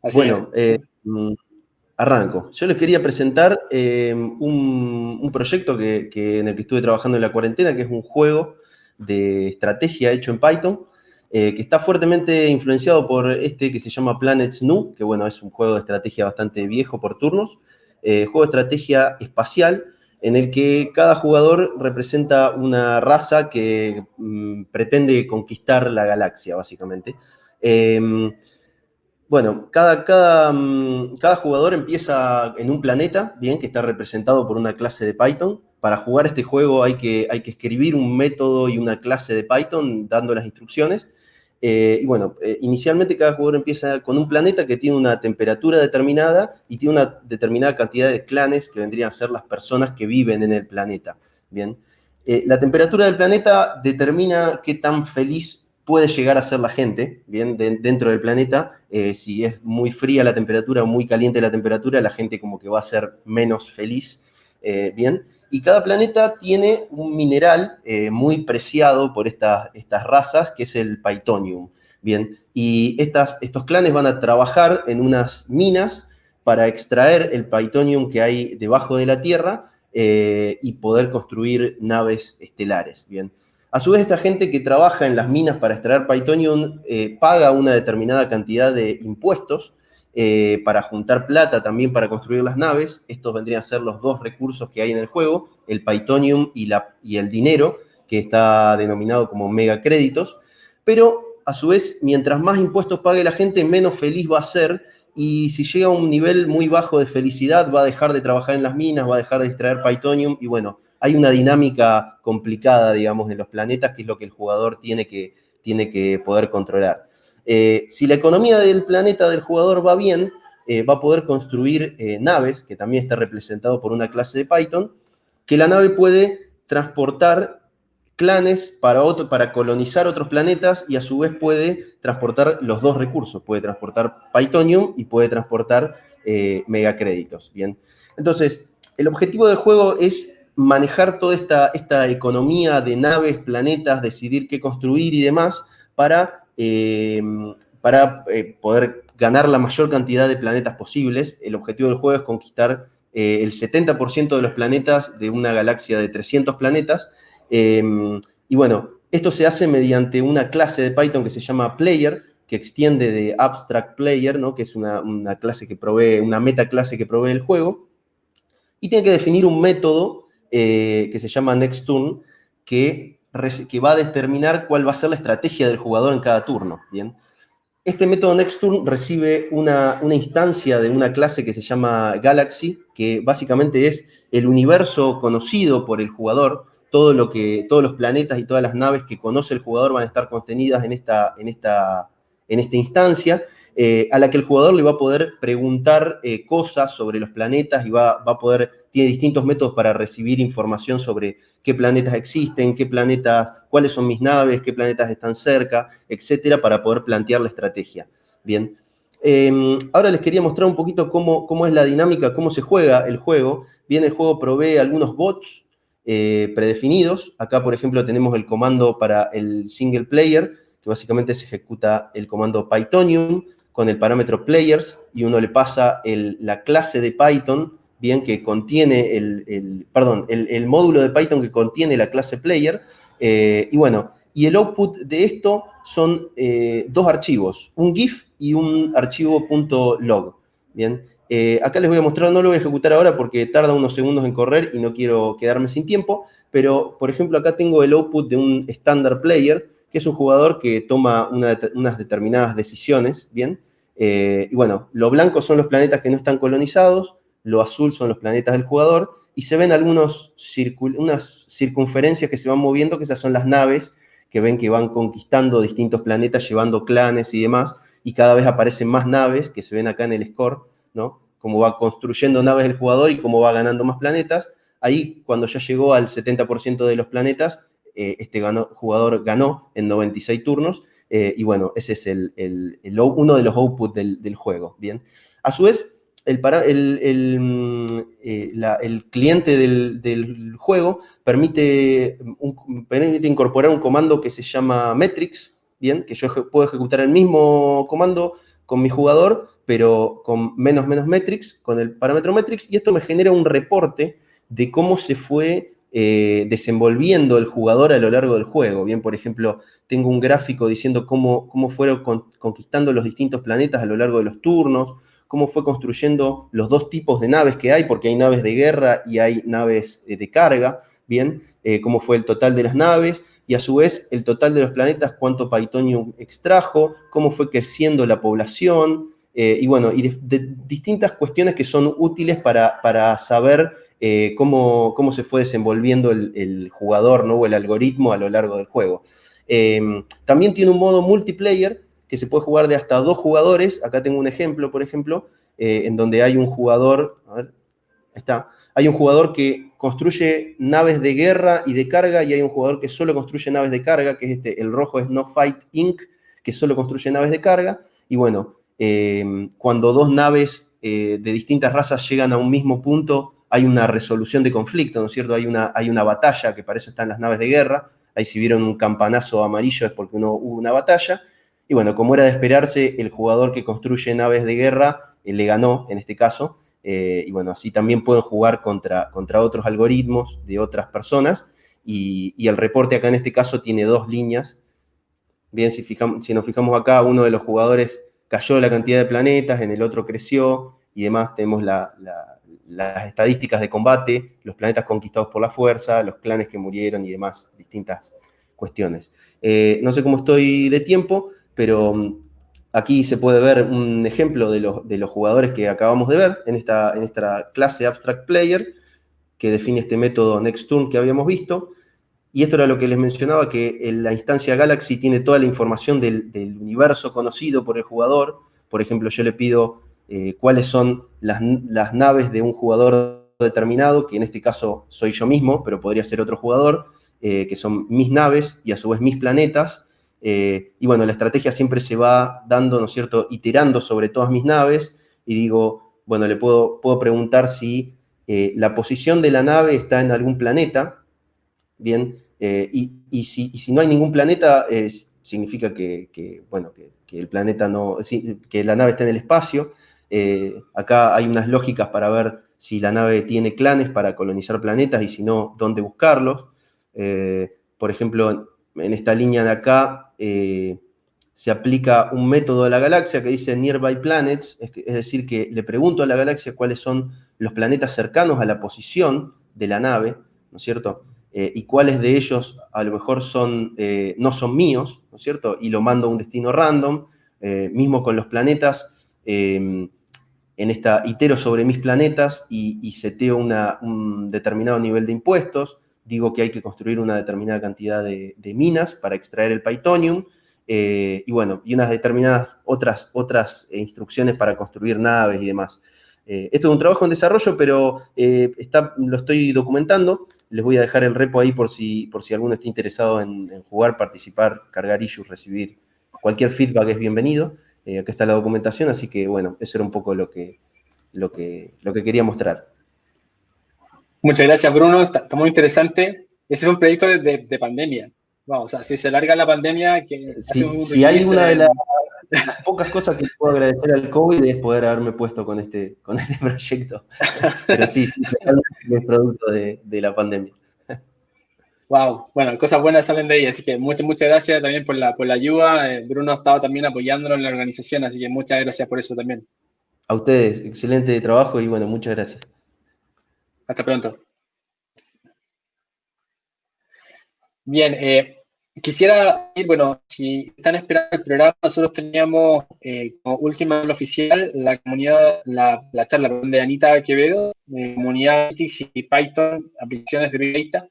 A: Así
F: bueno, arranco. Yo les quería presentar un proyecto en el que estuve trabajando en la cuarentena, que es un juego de estrategia hecho en Python, que está fuertemente influenciado por este que se llama Planet Snoo, que bueno, es un juego de estrategia bastante viejo por turnos, juego de estrategia espacial, en el que cada jugador representa una raza que pretende conquistar la galaxia, básicamente. Bueno, cada jugador empieza en un planeta, bien, que está representado por una clase de Python. Para jugar este juego hay que escribir un método y una clase de Python dando las instrucciones. Y bueno, inicialmente cada jugador empieza con un planeta que tiene una temperatura determinada y tiene una determinada cantidad de clanes que vendrían a ser las personas que viven en el planeta. Bien, la temperatura del planeta determina qué tan feliz puede llegar a ser la gente, bien, dentro del planeta. Si es muy fría la temperatura, muy caliente la temperatura, la gente como que va a ser menos feliz, bien. Y cada planeta tiene un mineral muy preciado por estas razas, que es el Pythonium, bien. Y estos clanes van a trabajar en unas minas para extraer el Pythonium que hay debajo de la Tierra y poder construir naves estelares, bien. A su vez, esta gente que trabaja en las minas para extraer Pythonium paga una determinada cantidad de impuestos para juntar plata también para construir las naves. Estos vendrían a ser los dos recursos que hay en el juego, el Pythonium y el dinero, que está denominado como megacréditos. Pero, a su vez, mientras más impuestos pague la gente, menos feliz va a ser. Y si llega a un nivel muy bajo de felicidad, va a dejar de trabajar en las minas, va a dejar de extraer Pythonium y bueno, hay una dinámica complicada, digamos, en los planetas, que es lo que el jugador tiene que poder controlar. Si la economía del planeta del jugador va bien, va a poder construir naves, que también está representado por una clase de Python, que la nave puede transportar clanes para colonizar otros planetas y a su vez puede transportar los dos recursos. Puede transportar Pythonium y puede transportar megacréditos. Bien. Entonces, el objetivo del juego es manejar toda esta economía de naves, planetas, decidir qué construir y demás para poder ganar la mayor cantidad de planetas posibles. El objetivo del juego es conquistar el 70% de los planetas de una galaxia de 300 planetas. Y bueno, esto se hace mediante una clase de Python que se llama Player, que extiende de Abstract Player, ¿no? Que es una clase que provee, una metaclase que provee el juego. Y tiene que definir un método que se llama NextTurn, que va a determinar cuál va a ser la estrategia del jugador en cada turno, ¿bien? Este método NextTurn recibe una instancia de una clase que se llama Galaxy, que básicamente es el universo conocido por el jugador. Todos los planetas y todas las naves que conoce el jugador van a estar contenidas en esta instancia, a la que el jugador le va a poder preguntar cosas sobre los planetas y tiene distintos métodos para recibir información sobre qué planetas existen, cuáles son mis naves, qué planetas están cerca, etcétera, para poder plantear la estrategia. Bien. Ahora les quería mostrar un poquito cómo es la dinámica, cómo se juega el juego. Bien, el juego provee algunos bots predefinidos. Acá, por ejemplo, tenemos el comando para el single player, que básicamente se ejecuta el comando Pythonium con el parámetro players, y uno le pasa la clase de Python, bien, que contiene el módulo de Python que contiene la clase player, y bueno, y el output de esto son dos archivos, un GIF y un archivo .log, bien. Acá les voy a mostrar, no lo voy a ejecutar ahora porque tarda unos segundos en correr y no quiero quedarme sin tiempo, pero, por ejemplo, acá tengo el output de un standard player, que es un jugador que toma unas determinadas decisiones, ¿bien? Y bueno, lo blanco son los planetas que no están colonizados, lo azul son los planetas del jugador, y se ven unas circunferencias que se van moviendo, que esas son las naves, que ven que van conquistando distintos planetas, llevando clanes y demás, y cada vez aparecen más naves, que se ven acá en el score, ¿no? Cómo va construyendo naves el jugador y cómo va ganando más planetas. Ahí, cuando ya llegó al 70% de los planetas, jugador ganó en 96 turnos, y bueno, ese es uno de los outputs del juego, ¿bien? A su vez, el cliente del juego permite incorporar un comando que se llama metrics, ¿bien? Que yo puedo ejecutar el mismo comando con mi jugador, pero con menos metrics, con el parámetro metrics, y esto me genera un reporte de cómo se fue desenvolviendo el jugador a lo largo del juego. Bien, por ejemplo, tengo un gráfico diciendo cómo fueron conquistando los distintos planetas a lo largo de los turnos, cómo fue construyendo los dos tipos de naves que hay, porque hay naves de guerra y hay naves de carga, bien, cómo fue el total de las naves, y a su vez el total de los planetas, cuánto Pythonium extrajo, cómo fue creciendo la población, y bueno, y de distintas cuestiones que son útiles para saber cómo se fue desenvolviendo el jugador, ¿no? O el algoritmo a lo largo del juego. También tiene un modo multiplayer que se puede jugar de hasta 2 jugadores. Acá tengo un ejemplo, por ejemplo, en donde hay un jugador, a ver, está, hay un jugador que construye naves de guerra y de carga, y hay un jugador que solo construye naves de carga, que es el rojo es No Fight Inc., que solo construye naves de carga. Y bueno, cuando 2 naves de distintas razas llegan a un mismo punto, hay una resolución de conflicto, ¿no es cierto? Hay una batalla, que para eso están las naves de guerra. Ahí si vieron un campanazo amarillo es porque hubo una batalla. Y bueno, como era de esperarse, el jugador que construye naves de guerra le ganó en este caso. Y bueno, así también pueden jugar contra otros algoritmos de otras personas. Y el reporte acá en este caso tiene 2 líneas. Bien, si nos fijamos acá, uno de los jugadores cayó la cantidad de planetas, en el otro creció, y demás tenemos las estadísticas de combate, los planetas conquistados por la fuerza, los clanes que murieron y demás, distintas cuestiones. No sé cómo estoy de tiempo, pero aquí se puede ver un ejemplo de los jugadores que acabamos de ver en esta clase Abstract Player, que define este método NextTurn que habíamos visto. Y esto era lo que les mencionaba, que la instancia Galaxy tiene toda la información del universo conocido por el jugador. Por ejemplo, yo le pido cuáles son las naves de un jugador determinado, que en este caso soy yo mismo, pero podría ser otro jugador, que son mis naves y a su vez mis planetas. Y bueno, la estrategia siempre se va dando, ¿no es cierto?, iterando sobre todas mis naves, y digo, bueno, le puedo preguntar si la posición de la nave está en algún planeta, bien, y si no hay ningún planeta, significa que el planeta no, que la nave está en el espacio. Acá hay unas lógicas para ver si la nave tiene clanes para colonizar planetas y si no, dónde buscarlos. Por ejemplo, en esta línea de acá se aplica un método de la galaxia que dice Nearby Planets, es decir, que le pregunto a la galaxia cuáles son los planetas cercanos a la posición de la nave, ¿no es cierto? Y cuáles de ellos a lo mejor no son míos, ¿no es cierto? Y lo mando a un destino random, mismo con los planetas. En esta itero sobre mis planetas y seteo un determinado nivel de impuestos, digo que hay que construir una determinada cantidad de minas para extraer el Pythonium, y unas determinadas otras instrucciones para construir naves y demás. Esto es un trabajo en desarrollo, pero lo estoy documentando. Les voy a dejar el repo ahí por si alguno está interesado en jugar, participar, cargar issues, recibir cualquier feedback es bienvenido. Acá está la documentación, así que bueno, eso era un poco lo que quería mostrar.
A: Muchas gracias, Bruno. Está muy interesante. Ese es un proyecto de pandemia. Vamos, o sea, si se larga la pandemia, que
F: si hay una de las pocas cosas que puedo agradecer al COVID es poder haberme puesto con este proyecto. Pero sí, es producto de la pandemia.
A: Wow, bueno, cosas buenas salen de ahí, así que muchas gracias también por la ayuda. Bruno ha estado también apoyándonos en la organización, así que muchas gracias por eso también.
F: A ustedes, excelente trabajo y bueno, muchas gracias.
A: Hasta pronto. Bien, quisiera ir, bueno, si están esperando el programa, nosotros teníamos como última oficial la comunidad, la charla de Anita Quevedo, comunidad Analytics y Python, aplicaciones de Big Data.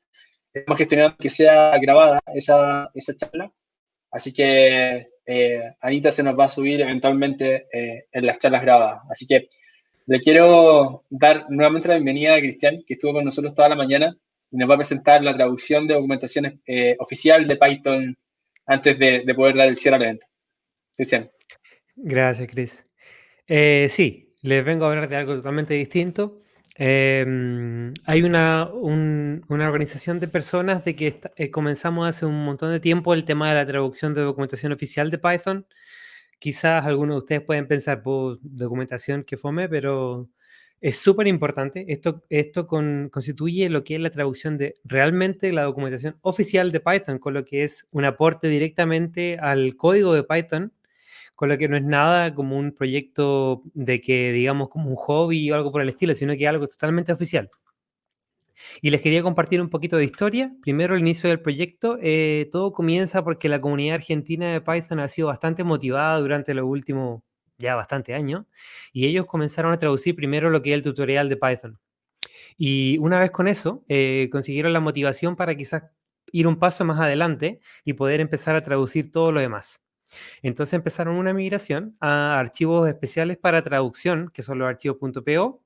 A: Hemos gestionado que sea grabada esa charla, así que Anita se nos va a subir eventualmente en las charlas grabadas. Así que le quiero dar nuevamente la bienvenida a Cristian, que estuvo con nosotros toda la mañana y nos va a presentar la traducción de documentación oficial de Python antes de poder dar el cierre al evento. Cristian.
G: Gracias, Chris. Sí, les vengo a hablar de algo totalmente distinto. Hay una organización de personas de que comenzamos hace un montón de tiempo el tema de la traducción de documentación oficial de Python. Quizás algunos de ustedes pueden pensar, por documentación que fome, pero es súper importante. Esto constituye lo que es la traducción de realmente la documentación oficial de Python, con lo que es un aporte directamente al código de Python, con lo que no es nada como un proyecto de que, digamos, como un hobby o algo por el estilo, sino que es algo totalmente oficial. Y les quería compartir un poquito de historia. Primero, el inicio del proyecto. Todo comienza porque la comunidad argentina de Python ha sido bastante motivada durante los últimos ya bastante años, y ellos comenzaron a traducir primero lo que es el tutorial de Python. Y una vez con eso, consiguieron la motivación para quizás ir un paso más adelante y poder empezar a traducir todo lo demás. Entonces empezaron una migración a archivos especiales para traducción, que son los archivos .po,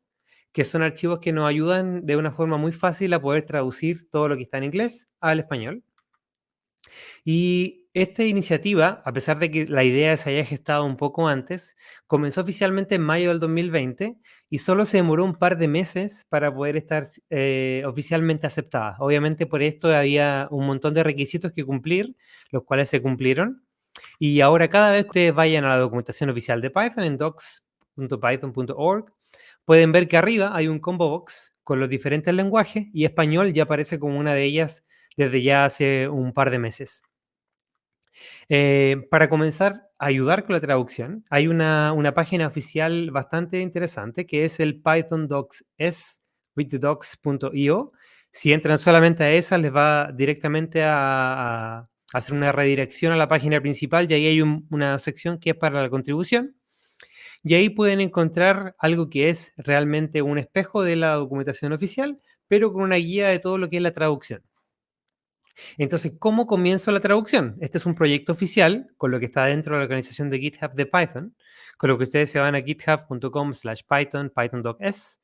G: que son archivos que nos ayudan de una forma muy fácil a poder traducir todo lo que está en inglés al español. Y esta iniciativa, a pesar de que la idea se haya gestado un poco antes, comenzó oficialmente en mayo del 2020 y solo se demoró un par de meses para poder estar oficialmente aceptada. Obviamente por esto había un montón de requisitos que cumplir, los cuales se cumplieron. Y ahora cada vez que ustedes vayan a la documentación oficial de Python en docs.python.org, pueden ver que arriba hay un combo box con los diferentes lenguajes y español ya aparece como una de ellas desde ya hace un par de meses. Para comenzar a ayudar con la traducción, hay una página oficial bastante interesante que es el Python Docs S, readthedocs.io. Si entran solamente a esa, les va directamente a hacer una redirección a la página principal y ahí hay una sección que es para la contribución. Y ahí pueden encontrar algo que es realmente un espejo de la documentación oficial, pero con una guía de todo lo que es la traducción. Entonces, ¿cómo comienzo la traducción? Este es un proyecto oficial con lo que está dentro de la organización de GitHub de Python, con lo que ustedes se van a github.com/python, python.docs.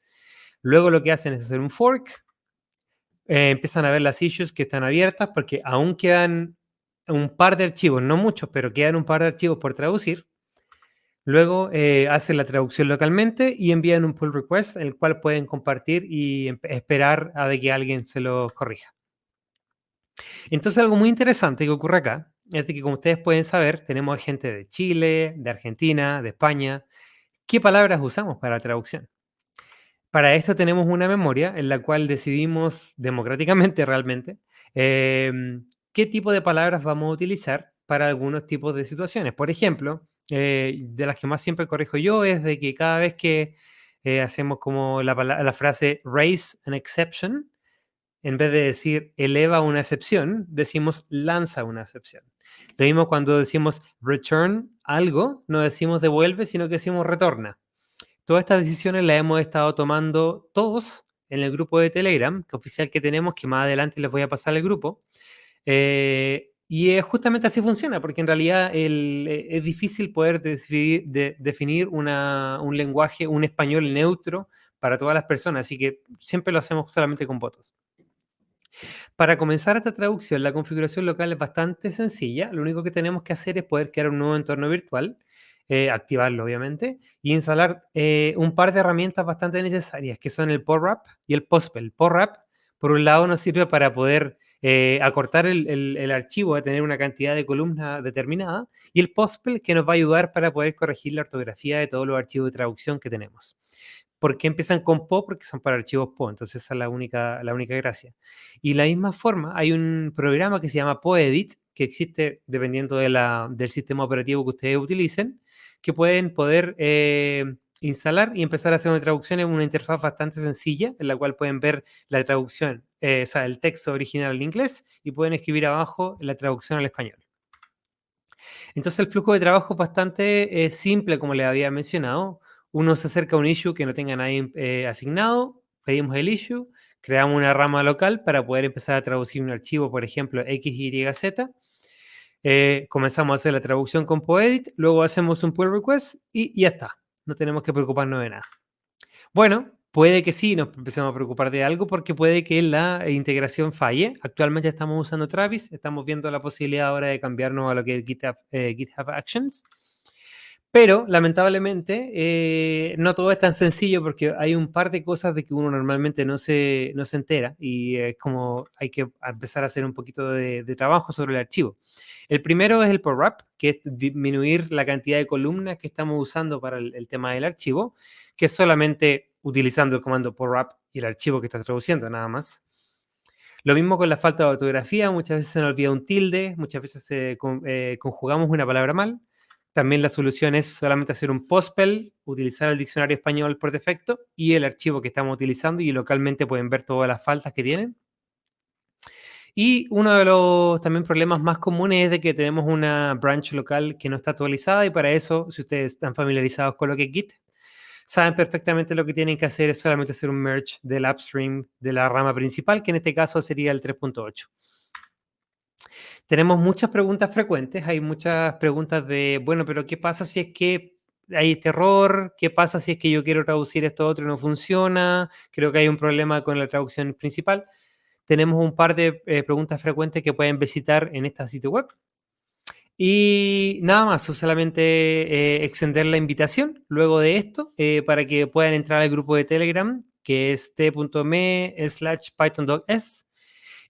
G: Luego lo que hacen es hacer un fork. Empiezan a ver las issues que están abiertas porque aún quedan un par de archivos, no muchos, pero quedan un par de archivos por traducir. Luego hacen la traducción localmente y envían un pull request, el cual pueden compartir y esperar a de que alguien se lo corrija. Entonces, algo muy interesante que ocurre acá es de que, como ustedes pueden saber, tenemos gente de Chile, de Argentina, de España. ¿Qué palabras usamos para la traducción? Para esto tenemos una memoria en la cual decidimos democráticamente realmente qué tipo de palabras vamos a utilizar para algunos tipos de situaciones. Por ejemplo, de las que más siempre corrijo yo es de que cada vez que hacemos como la frase raise an exception, en vez de decir eleva una excepción, decimos lanza una excepción. Lo mismo cuando decimos return algo, no decimos devuelve, sino que decimos retorna. Todas estas decisiones las hemos estado tomando todos en el grupo de Telegram, que oficial que tenemos, que más adelante les voy a pasar al grupo. Y justamente así funciona, porque en realidad es difícil poder definir un lenguaje, un español neutro para todas las personas, así que siempre lo hacemos solamente con votos. Para comenzar esta traducción, la configuración local es bastante sencilla. Lo único que tenemos que hacer es poder crear un nuevo entorno virtual, activarlo obviamente, y instalar un par de herramientas bastante necesarias, que son el PowerWrap y el Postpel. PowerWrap, por un lado, nos sirve para poder acortar el archivo a tener una cantidad de columnas determinada, y el Postpel, que nos va a ayudar para poder corregir la ortografía de todos los archivos de traducción que tenemos. ¿Por qué empiezan con PO? Porque son para archivos PO, entonces esa es la única gracia. Y de la misma forma, hay un programa que se llama PoEdit, que existe dependiendo del sistema operativo que ustedes utilicen, que pueden poder instalar y empezar a hacer una traducción en una interfaz bastante sencilla, en la cual pueden ver la traducción, o sea, el texto original en inglés, y pueden escribir abajo la traducción al español. Entonces el flujo de trabajo es bastante simple, como les había mencionado. Uno se acerca a un issue que no tenga nadie asignado, pedimos el issue, creamos una rama local para poder empezar a traducir un archivo, por ejemplo, XYZ. Comenzamos a hacer la traducción con PoEdit, luego hacemos un pull request y ya está. No tenemos que preocuparnos de nada. Bueno, puede que sí nos empecemos a preocupar de algo porque puede que la integración falle. Actualmente estamos usando Travis, estamos viendo la posibilidad ahora de cambiarnos a lo que es GitHub Actions. Pero, lamentablemente, no todo es tan sencillo porque hay un par de cosas de que uno normalmente no se entera y es como hay que empezar a hacer un poquito de trabajo sobre el archivo. El primero es el PowerWrap, que es disminuir la cantidad de columnas que estamos usando para el tema del archivo, que es solamente utilizando el comando PowerWrap y el archivo que está traduciendo, nada más. Lo mismo con la falta de ortografía, muchas veces se nos olvida un tilde, muchas veces conjugamos una palabra mal. También la solución es solamente hacer un postpel, utilizar el diccionario español por defecto y el archivo que estamos utilizando y localmente pueden ver todas las faltas que tienen. Y uno de los también problemas más comunes es de que tenemos una branch local que no está actualizada y para eso, si ustedes están familiarizados con lo que es Git, saben perfectamente lo que tienen que hacer es solamente hacer un merge del upstream de la rama principal, que en este caso sería el 3.8. Tenemos muchas preguntas frecuentes, hay muchas preguntas de, bueno, pero ¿qué pasa si es que hay este error? ¿Qué pasa si es que yo quiero traducir esto otro y no funciona? Creo que hay un problema con la traducción principal. Tenemos un par de preguntas frecuentes que pueden visitar en esta sitio web. Y nada más, solamente extender la invitación luego de esto para que puedan entrar al grupo de Telegram, que es t.me/python.es.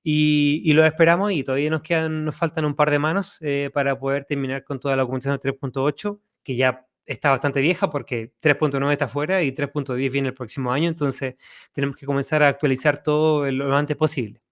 G: Y lo esperamos y todavía nos faltan un par de manos para poder terminar con toda la documentación de 3.8, que ya está bastante vieja porque 3.9 está fuera y 3.10 viene el próximo año, entonces tenemos que comenzar a actualizar todo lo antes posible.